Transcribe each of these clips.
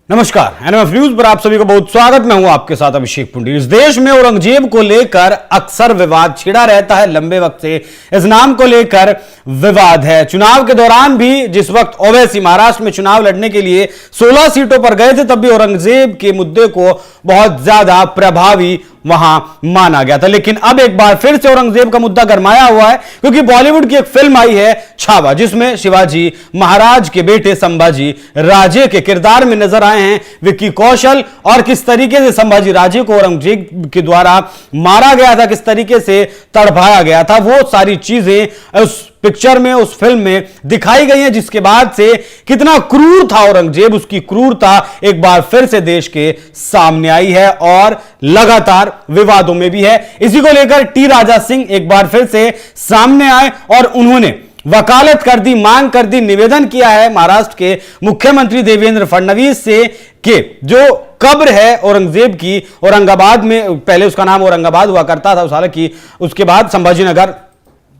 नमस्कार, NMF news पर आप सभी का बहुत स्वागत। मैं हूं आपके साथ अभिषेक पुंडी। इस देश में औरंगजेब को लेकर अक्सर विवाद छिड़ा रहता है। लंबे वक्त से इस नाम को लेकर विवाद है। चुनाव के दौरान भी जिस वक्त ओवैसी महाराष्ट्र में चुनाव लड़ने के लिए 16 सीटों पर गए थे, तब भी औरंगजेब के मुद्दे को बहुत ज्यादा प्रभावी वहां माना गया था। लेकिन अब एक बार फिर से औरंगजेब का मुद्दा गरमाया हुआ है, क्योंकि बॉलीवुड की एक फिल्म आई है छावा, जिसमें शिवाजी महाराज के बेटे संभाजी राजे के किरदार में नजर आए हैं विक्की कौशल। और किस तरीके से संभाजी राजे को औरंगजेब के द्वारा मारा गया था, किस तरीके से तड़पाया गया था, वो सारी चीजें उस पिक्चर में, उस फिल्म में दिखाई गई है। जिसके बाद से कितना क्रूर था औरंगजेब, उसकी क्रूरता एक बार फिर से देश के सामने आई है और लगातार विवादों में भी है। इसी को लेकर टी राजा सिंह एक बार फिर से सामने आए और उन्होंने वकालत कर दी, मांग कर दी, निवेदन किया है महाराष्ट्र के मुख्यमंत्री देवेंद्र फडणवीस से कि जो कब्र है औरंगजेब की औरंगाबाद में, पहले उसका नाम औरंगाबाद हुआ करता था, हालांकि उसके बाद संभाजी नगर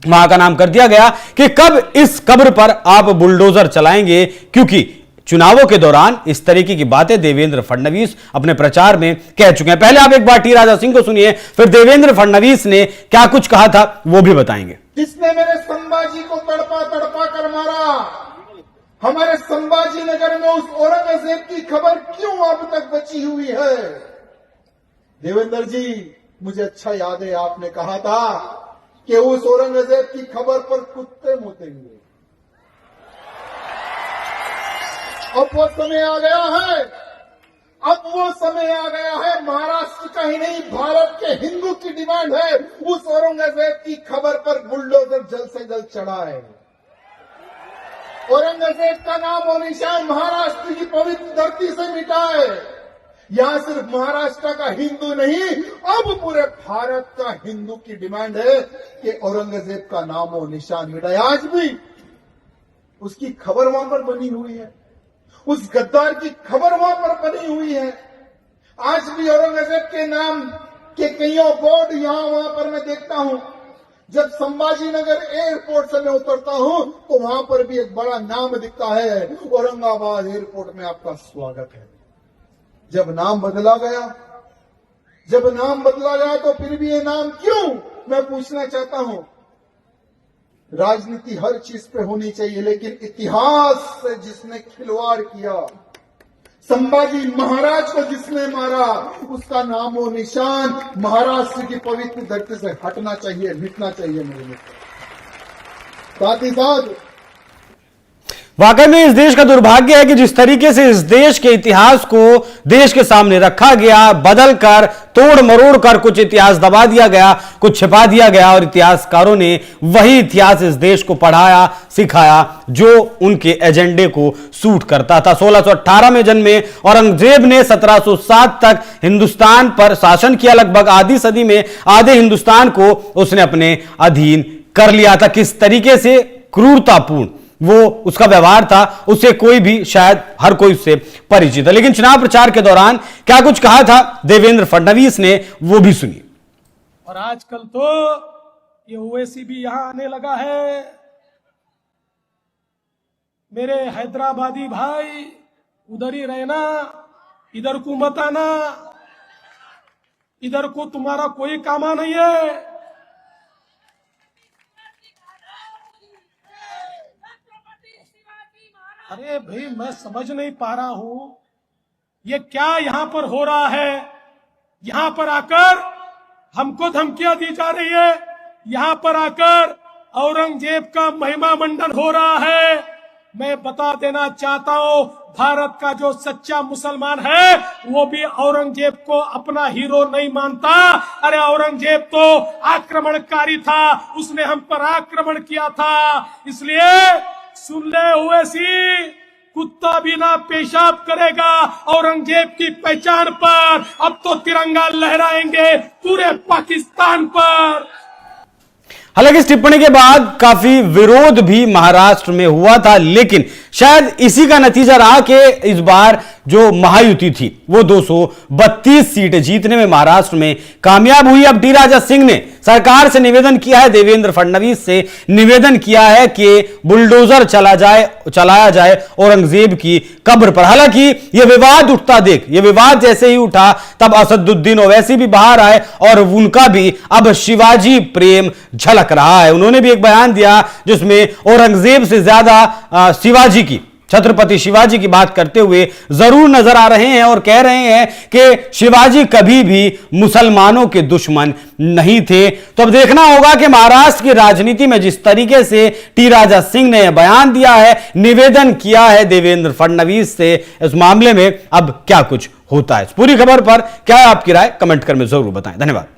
वहां का नाम कर दिया गया, कि कब इस कब्र पर आप बुलडोजर चलाएंगे, क्योंकि चुनावों के दौरान इस तरीके की बातें देवेंद्र फडणवीस अपने प्रचार में कह चुके हैं। पहले आप एक बार टी राजा सिंह को सुनिए, फिर देवेंद्र फडणवीस ने क्या कुछ कहा था वो भी बताएंगे। जिसने मेरे संभाजी को तड़पा तड़पा कर मारा, हमारे संभाजी नगर में उस औरंगजेब की खबर क्यों अब तक बची हुई है? देवेंद्र जी, मुझे अच्छा याद है आपने कहा था कि उस औरंगजेब की खबर पर कुत्ते मुतेंगे। अब वो समय आ गया है, अब वो समय आ गया है। महाराष्ट्र का ही नहीं, भारत के हिंदू की डिमांड है उस औरंगजेब की खबर पर बुलडोजर जल्द से जल्द चढ़ाए। औरंगजेब का नाम और निशान महाराष्ट्र की पवित्र धरती से मिटाए। यहां सिर्फ महाराष्ट्र का हिंदू नहीं, अब पूरे भारत का हिंदू की डिमांड है कि औरंगजेब का नाम और निशान मिटाए। आज भी उसकी खबर वहां पर बनी हुई है, उस गद्दार की खबर वहां पर बनी हुई है। आज भी औरंगजेब के नाम के कईयों बोर्ड यहां वहां पर मैं देखता हूं। जब संभाजी नगर एयरपोर्ट से मैं उतरता हूं तो वहां पर भी एक बड़ा नाम दिखता है, औरंगाबाद एयरपोर्ट में आपका स्वागत है। जब नाम बदला गया तो फिर भी ये नाम क्यों, मैं पूछना चाहता हूं। राजनीति हर चीज पे होनी चाहिए, लेकिन इतिहास से जिसने खिलवाड़ किया, संभाजी महाराज को जिसने मारा, उसका नाम और निशान महाराष्ट्र की पवित्र धरती से हटना चाहिए, मिटना चाहिए मेरे मित्र। साथ ही साथ वाकई में इस देश का दुर्भाग्य है कि जिस तरीके से इस देश के इतिहास को देश के सामने रखा गया, बदल कर, तोड़ मरोड़ कर कुछ इतिहास दबा दिया गया, कुछ छिपा दिया गया, और इतिहासकारों ने वही इतिहास इस देश को पढ़ाया, सिखाया जो उनके एजेंडे को सूट करता था। 1618 में जन्मे औरंगजेब ने 1707 तक हिंदुस्तान पर शासन किया। लगभग आधी सदी में आधे हिंदुस्तान को उसने अपने अधीन कर लिया था। किस तरीके से क्रूरतापूर्ण वो उसका व्यवहार था, उससे कोई भी, शायद हर कोई उससे परिचित है। लेकिन चुनाव प्रचार के दौरान क्या कुछ कहा था देवेंद्र फडणवीस ने, वो भी सुनिए। और आजकल तो ये ओवैसी भी यहां आने लगा है। मेरे हैदराबादी भाई, उधर ही रहना, इधर को मत आना, इधर को तुम्हारा कोई कामा नहीं है। अरे भाई, मैं समझ नहीं पा रहा हूं ये क्या यहां पर हो रहा है। यहां पर आकर हमको धमकियां दी जा रही है, यहां पर आकर औरंगजेब का महिमा मंडन हो रहा है। मैं बता देना चाहता हूं, भारत का जो सच्चा मुसलमान है वो भी औरंगजेब को अपना हीरो नहीं मानता। अरे औरंगजेब तो आक्रमणकारी था, उसने हम पर आक्रमण किया था। इसलिए सुन ले ओवैसी, कुत्ता भी ना पेशाब करेगा औरंगजेब की पहचान पर। अब तो तिरंगा लहराएंगे पूरे पाकिस्तान पर। हालांकि इस टिप्पणी के बाद काफी विरोध भी महाराष्ट्र में हुआ था, लेकिन शायद इसी का नतीजा रहा कि इस बार जो महायुति थी वो 232 सीटें जीतने में महाराष्ट्र में कामयाब हुई। अब डी राजा सिंह ने सरकार से निवेदन किया है, देवेंद्र फडणवीस से निवेदन किया है कि बुलडोजर चलाया जाए औरंगजेब की कब्र पर। हालांकि यह विवाद उठता देख, यह विवाद जैसे ही उठा तब असदुद्दीन ओवैसी भी बाहर आए और उनका भी अब शिवाजी प्रेम झलक रहा है। उन्होंने भी एक बयान दिया जिसमें औरंगजेब से ज्यादा शिवाजी की, छत्रपति शिवाजी की बात करते हुए जरूर नजर आ रहे हैं और कह रहे हैं कि शिवाजी कभी भी मुसलमानों के दुश्मन नहीं थे। तो अब देखना होगा कि महाराष्ट्र की राजनीति में जिस तरीके से टी राजा सिंह ने बयान दिया है, निवेदन किया है देवेंद्र फडणवीस से, इस मामले में अब क्या कुछ होता है। इस पूरी खबर पर क्या है आपकी राय, कमेंट कर में जरूर बताएं। धन्यवाद।